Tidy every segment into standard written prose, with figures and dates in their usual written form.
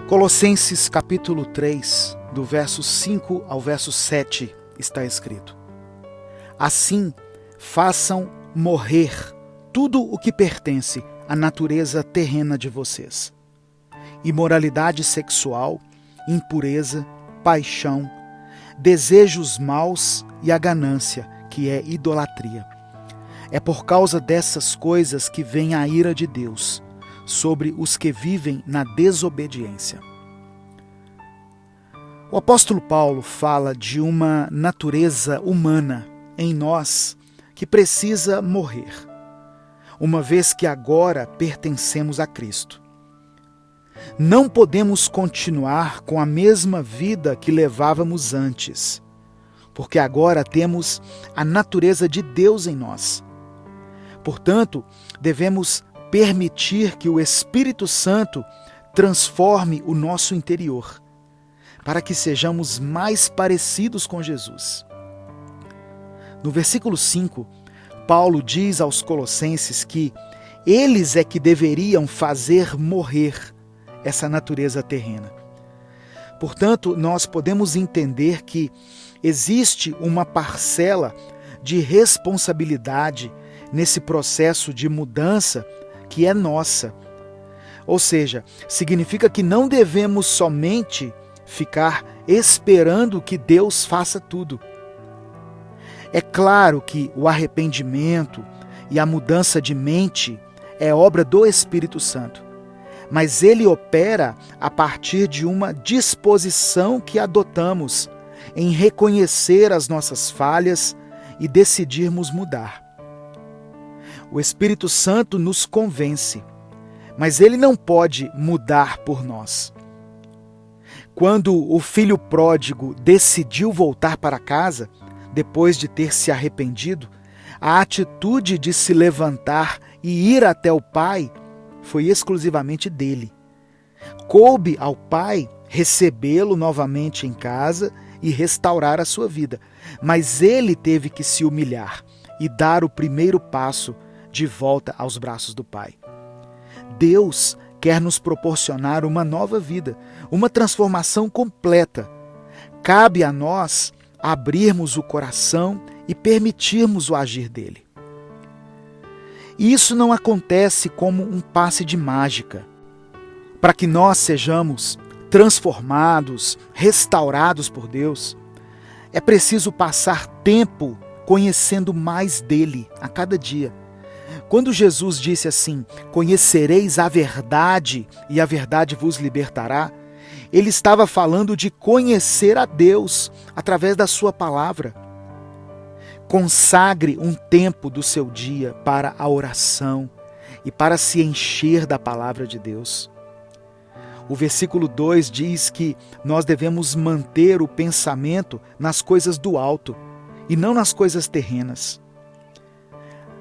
Colossenses capítulo 3, do verso 5 ao verso 7, está escrito: Assim, façam morrer tudo o que pertence à natureza terrena de vocês: imoralidade sexual, impureza, paixão, desejos maus e a ganância, que é idolatria. É por causa dessas coisas que vem a ira de Deus sobre os que vivem na desobediência. O apóstolo Paulo fala de uma natureza humana em nós que precisa morrer, uma vez que agora pertencemos a Cristo. Não podemos continuar com a mesma vida que levávamos antes, porque agora temos a natureza de Deus em nós. Portanto, devemos permitir que o Espírito Santo transforme o nosso interior, para que sejamos mais parecidos com Jesus. No versículo 5, Paulo diz aos Colossenses que eles é que deveriam fazer morrer essa natureza terrena. Portanto, nós podemos entender que existe uma parcela de responsabilidade nesse processo de mudança que é nossa. Ou seja, significa que não devemos somente ficar esperando que Deus faça tudo. É claro que o arrependimento e a mudança de mente é obra do Espírito Santo, mas ele opera a partir de uma disposição que adotamos em reconhecer as nossas falhas e decidirmos mudar. O Espírito Santo nos convence, mas ele não pode mudar por nós. Quando o filho pródigo decidiu voltar para casa, depois de ter se arrependido, a atitude de se levantar e ir até o pai foi exclusivamente dele. Coube ao pai recebê-lo novamente em casa e restaurar a sua vida, mas ele teve que se humilhar e dar o primeiro passo de volta aos braços do pai. Deus quer nos proporcionar uma nova vida, uma transformação completa. Cabe a nós abrirmos o coração e permitirmos o agir dele. E isso não acontece como um passe de mágica. Para que nós sejamos transformados, restaurados por Deus, é preciso passar tempo conhecendo mais dele a cada dia. Quando Jesus disse assim: conhecereis a verdade e a verdade vos libertará, ele estava falando de conhecer a Deus através da sua palavra. Consagre um tempo do seu dia para a oração e para se encher da palavra de Deus. O versículo 2 diz que nós devemos manter o pensamento nas coisas do alto e não nas coisas terrenas.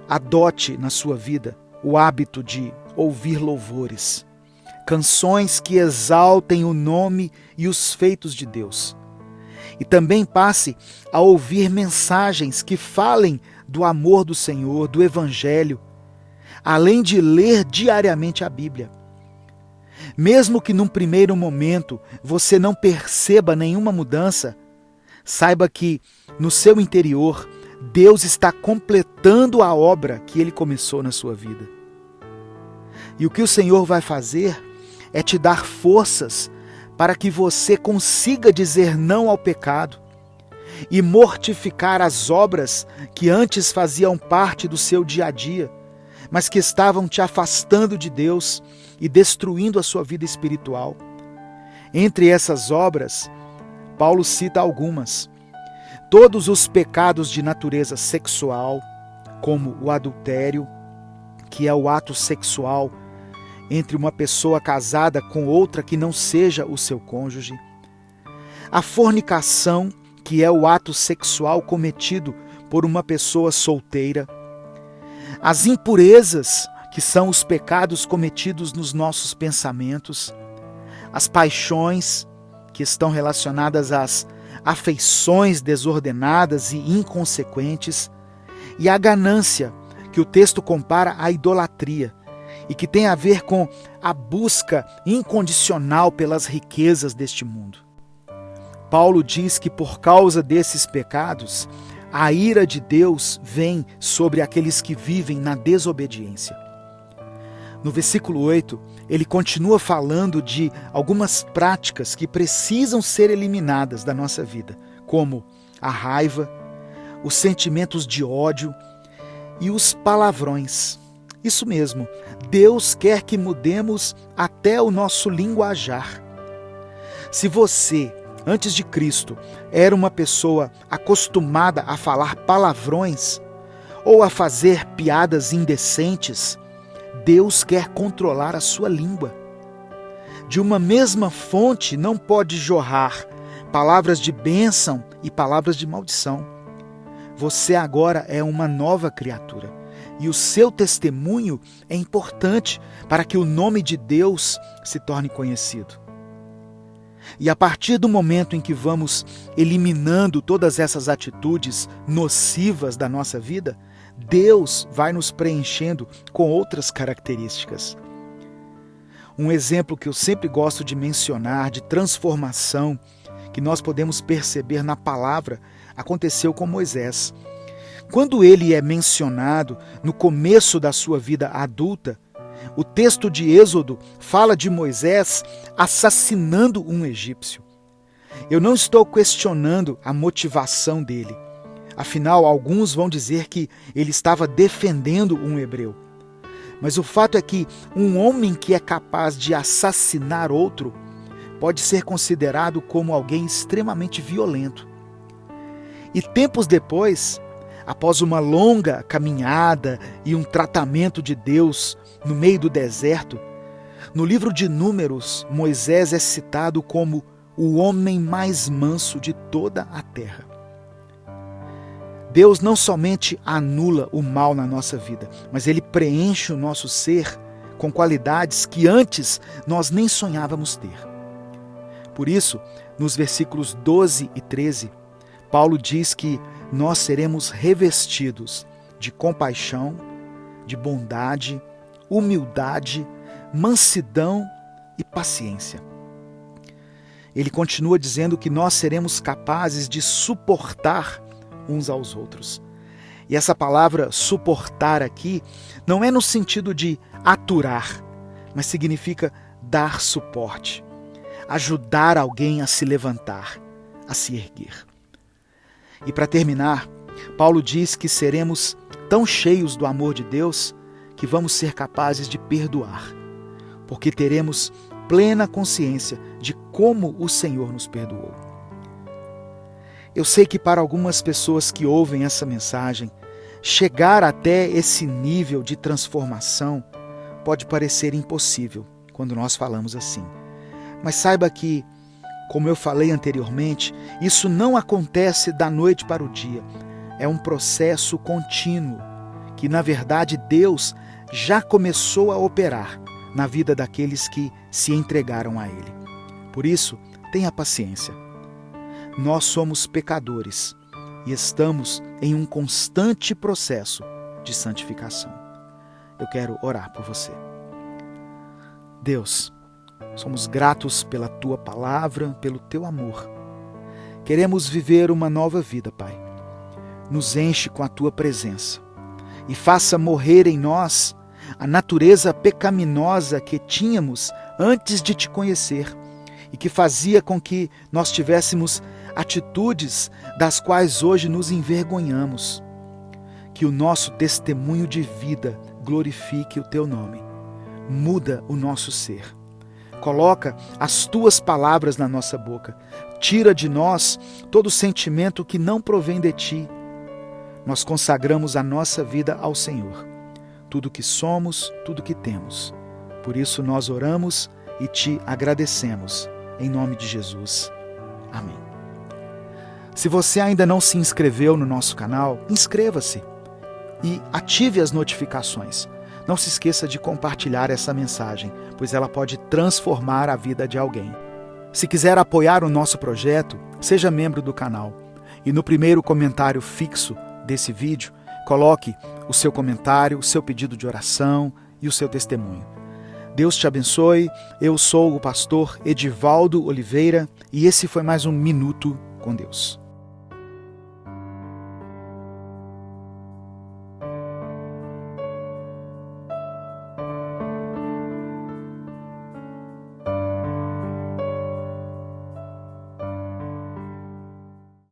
Adote na sua vida o hábito de ouvir louvores, canções que exaltem o nome e os feitos de Deus. E também passe a ouvir mensagens que falem do amor do Senhor, do Evangelho, além de ler diariamente a Bíblia. Mesmo que num primeiro momento você não perceba nenhuma mudança, saiba que no seu interior Deus está completando a obra que Ele começou na sua vida. E o que o Senhor vai fazer é te dar forças para que você consiga dizer não ao pecado e mortificar as obras que antes faziam parte do seu dia a dia, mas que estavam te afastando de Deus e destruindo a sua vida espiritual. Entre essas obras, Paulo cita algumas. Todos os pecados de natureza sexual, como o adultério, que é o ato sexual entre uma pessoa casada com outra que não seja o seu cônjuge. A fornicação, que é o ato sexual cometido por uma pessoa solteira. As impurezas, que são os pecados cometidos nos nossos pensamentos. As paixões, que estão relacionadas às afeições desordenadas e inconsequentes. E a ganância, que o texto compara à idolatria, e que tem a ver com a busca incondicional pelas riquezas deste mundo. Paulo diz que por causa desses pecados, a ira de Deus vem sobre aqueles que vivem na desobediência. No versículo 8, ele continua falando de algumas práticas que precisam ser eliminadas da nossa vida, como a raiva, os sentimentos de ódio e os palavrões. Isso mesmo, Deus quer que mudemos até o nosso linguajar. Se você, antes de Cristo, era uma pessoa acostumada a falar palavrões ou a fazer piadas indecentes, Deus quer controlar a sua língua. De uma mesma fonte não pode jorrar palavras de bênção e palavras de maldição. Você agora é uma nova criatura e o seu testemunho é importante para que o nome de Deus se torne conhecido. E a partir do momento em que vamos eliminando todas essas atitudes nocivas da nossa vida, Deus vai nos preenchendo com outras características. Um exemplo que eu sempre gosto de mencionar de transformação que nós podemos perceber na palavra aconteceu com Moisés. Quando ele é mencionado no começo da sua vida adulta, o texto de Êxodo fala de Moisés assassinando um egípcio. Eu não estou questionando a motivação dele. Afinal, alguns vão dizer que ele estava defendendo um hebreu. Mas o fato é que um homem que é capaz de assassinar outro pode ser considerado como alguém extremamente violento. E tempos depois, após uma longa caminhada e um tratamento de Deus no meio do deserto, no livro de Números, Moisés é citado como o homem mais manso de toda a terra. Deus não somente anula o mal na nossa vida, mas Ele preenche o nosso ser com qualidades que antes nós nem sonhávamos ter. Por isso, nos versículos 12 e 13, Paulo diz que nós seremos revestidos de compaixão, de bondade, humildade, mansidão e paciência. Ele continua dizendo que nós seremos capazes de suportar uns aos outros. E essa palavra suportar aqui não é no sentido de aturar, mas significa dar suporte, ajudar alguém a se levantar, a se erguer. E para terminar, Paulo diz que seremos tão cheios do amor de Deus que vamos ser capazes de perdoar, porque teremos plena consciência de como o Senhor nos perdoou. Eu sei que para algumas pessoas que ouvem essa mensagem, chegar até esse nível de transformação pode parecer impossível quando nós falamos assim. Mas saiba que, como eu falei anteriormente, isso não acontece da noite para o dia. É um processo contínuo que, na verdade, Deus já começou a operar na vida daqueles que se entregaram a Ele. Por isso, tenha paciência. Nós somos pecadores e estamos em um constante processo de santificação. Eu quero orar por você. Deus, somos gratos pela Tua palavra, pelo Teu amor. Queremos viver uma nova vida, Pai. Nos enche com a Tua presença e faça morrer em nós a natureza pecaminosa que tínhamos antes de Te conhecer e que fazia com que nós tivéssemos atitudes das quais hoje nos envergonhamos. Que o nosso testemunho de vida glorifique o Teu nome. Muda o nosso ser. Coloca as Tuas palavras na nossa boca. Tira de nós todo sentimento que não provém de Ti. Nós consagramos a nossa vida ao Senhor. Tudo que somos, tudo que temos. Por isso nós oramos e Te agradecemos. Em nome de Jesus. Amém. Se você ainda não se inscreveu no nosso canal, inscreva-se e ative as notificações. Não se esqueça de compartilhar essa mensagem, pois ela pode transformar a vida de alguém. Se quiser apoiar o nosso projeto, seja membro do canal. E no primeiro comentário fixo desse vídeo, coloque o seu comentário, o seu pedido de oração e o seu testemunho. Deus te abençoe. Eu sou o pastor Edivaldo Oliveira e esse foi mais um Minuto com Deus.